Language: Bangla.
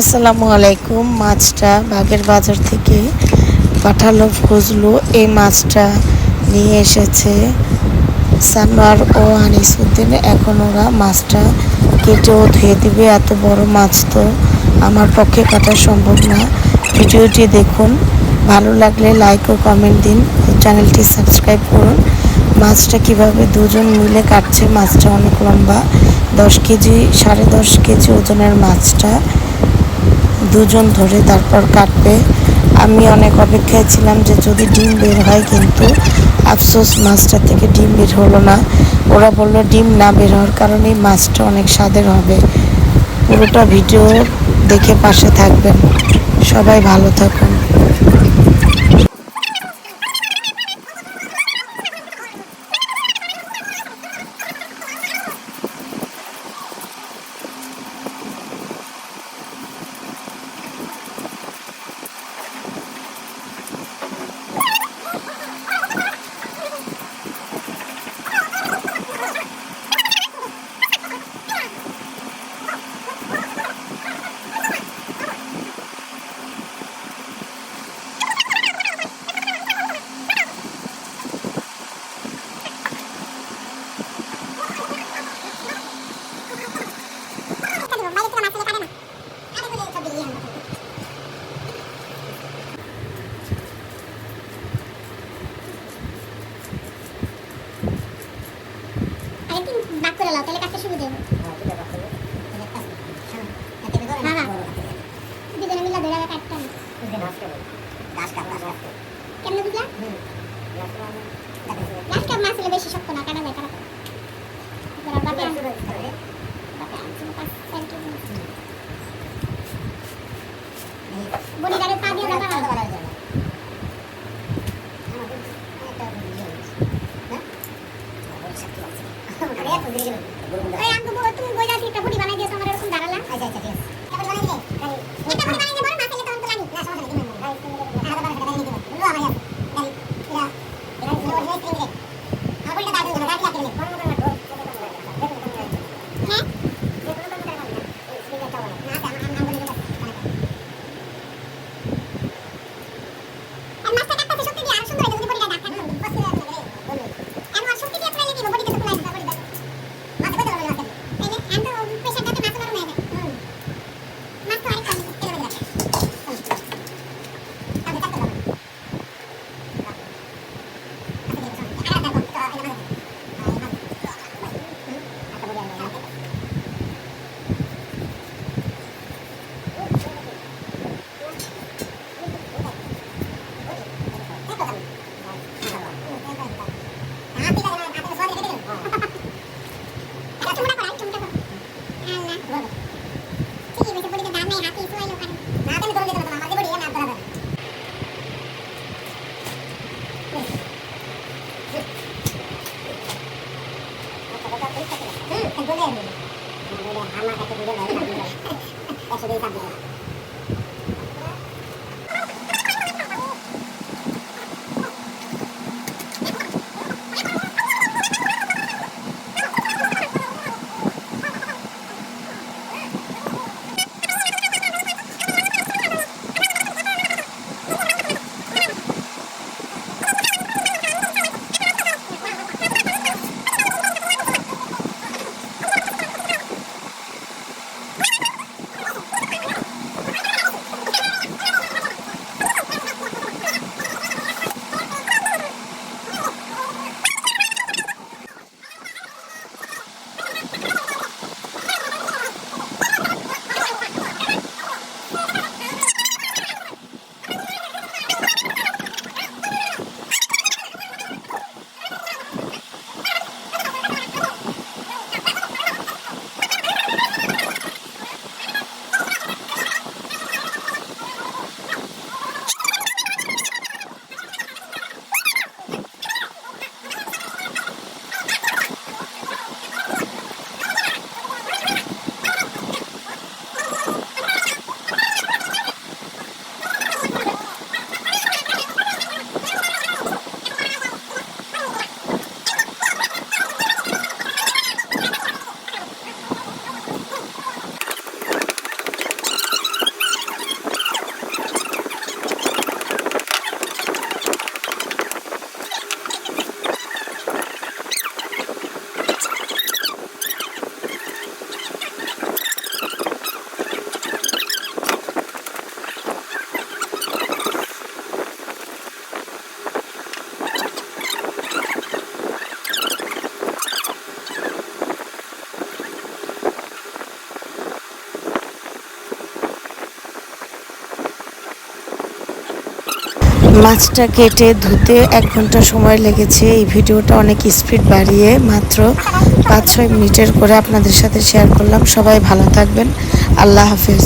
আসসালামু আলাইকুম। মাছটা বাগের বাজার থেকে পাঠালো ফজলু। এই মাছটা নিয়ে এসেছে সানোয়ার ও আনিসুদ্দিন। এখন ওরা মাছটা কেটেও ধুয়ে দিবে। এত বড় মাছ তো আমার পক্ষে কাটা সম্ভব না। ভিডিওটি দেখুন, ভালো লাগলে লাইক ও কমেন্ট দিন, চ্যানেলটি সাবস্ক্রাইব করুন। মাছটা কিভাবে দুজন মিলে কাটছে। মাছটা অনেক লম্বা, 10 কেজি 10.5 কেজি ওজনের মাছটা দুজন ধরে তারপর কাটবে। আমি অনেক অপেক্ষায় ছিলাম যে যদি ডিম বের হয়, কিন্তু আফসোস মাছটা থেকে ডিম বের হলো না। ওরা বললো ডিম না বের হওয়ার কারণে মাছটা অনেক স্বাদের হবে। পুরোটা ভিডিও দেখে পাশে থাকবেন। সবাই ভালো থাকুন। তাহলে কাজটা সুবিধা হবে। দুজনে মিলে ধরে কাটতাম। কেমনে বুঝলা? গাছ কাপ মাছ হলে বেশি শক্ত না, কাটা যায় কাটা। বনিদারে পা দিয়ে দাঁড়া। ওই আমগো তুমি বইলা দিটা বডি বানাই দিও, তোমার এরকম দাঁড়ালা। আচ্ছা আচ্ছা ঠিক আছে। এটা বডি বানাই দিলে এটা বডি বানাই দিলে বড় মাছ হলে তখন তো লাগি না, সমস্যা নেই। দিবেন ভাই তুমি আলাদা করে দাঁড়িয়ে দিবেন লো আমার গাড়ি এরা এরা ওর স্ট্রিং রে আমার বলটা দাঁড়িয়ে দিবেন, গাড়ি লাগিয়ে দিবেন কোন কোন না হ্যাঁ মাছটা কেটে ধুতে 1 ঘন্টা সময় লেগেছে। এই ভিডিওটা অনেক স্পিড বাড়িয়ে মাত্র 5-6 মিনিটের করে আপনাদের সাথে শেয়ার করলাম। সবাই ভালো থাকবেন। আল্লাহ হাফেজ।